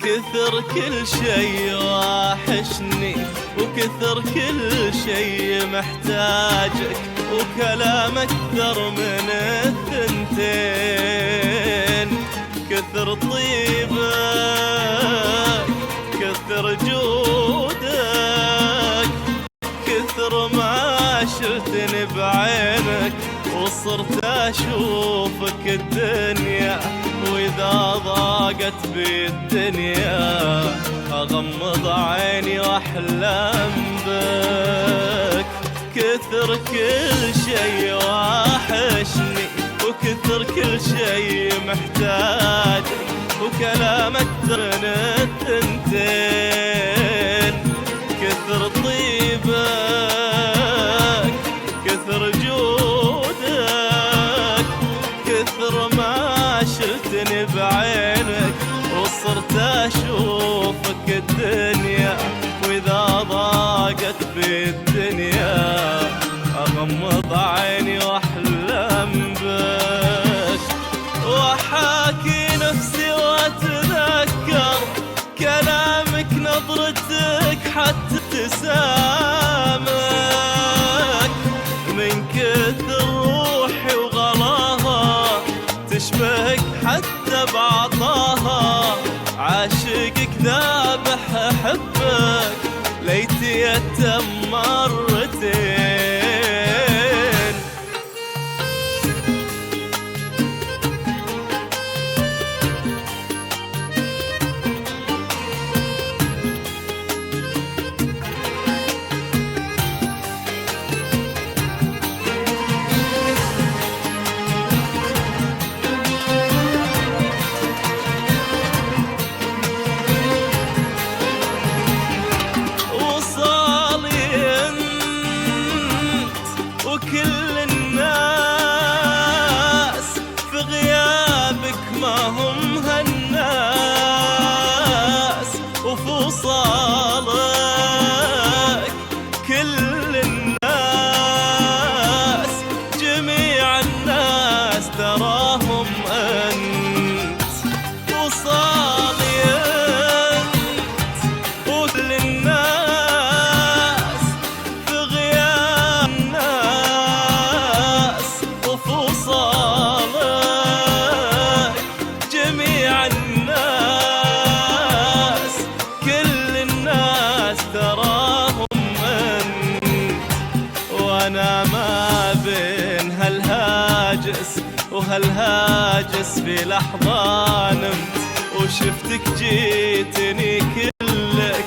كثر كل شي واحشني، وكثر كل شي محتاجك، وكلام أكثر من الثنتين. كثر طيبك، كثر جودك، كثر ما شلتني بعينك، وصرت أشوفك الدنيا، وإذا ضاقت بي الدنيا أغمض عيني وأحلم بك. كثر كل شي واحشني، وكثر كل شي محتاج، وكلام أكثر من الثنتين. كثر طيبك، كثر جودك، كثر ما شلتني بعينك، وصرت أشوفك الدنيا، وإذا ضاقت بالدنيا أغمض عيني وأحلم بك. وأحاكي نفسي وأتذكر كلامك، نظرتك، حتى ابتسامك، من كثر روحي وغلاها تشبهك حتى بعطاها. عاشقك ذابح أحبك، ليتي يتم مرتين. وكل الناس في غيابك ما هم هالناس، وفي وصالك كل الناس، جميع الناس تراهم أنت. وصالي أنت وكل الناس في غياب الناس، وفي وصالك جميع الناس، كل الناس تراهم أنت. وأنا ما بين هالهاجس وهالهاجس في لحظة نمت، وشفتك جيتني كلك،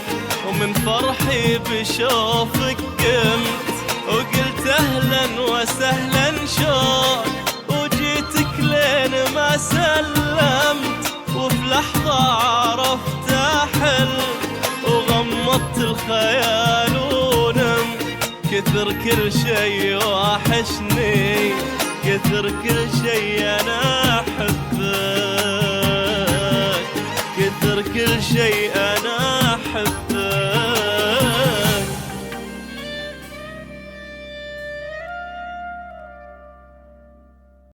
ومن فرحي بشوفك قمت، وقلت أهلا وسهلا شوق، وجيتك لين ما سلمت، وفي لحظة عرفت أحل، وغمضت الخيال ونمت. كثر كل شي واحشني، كثر كل شي أنا أحبك، كثر كل شي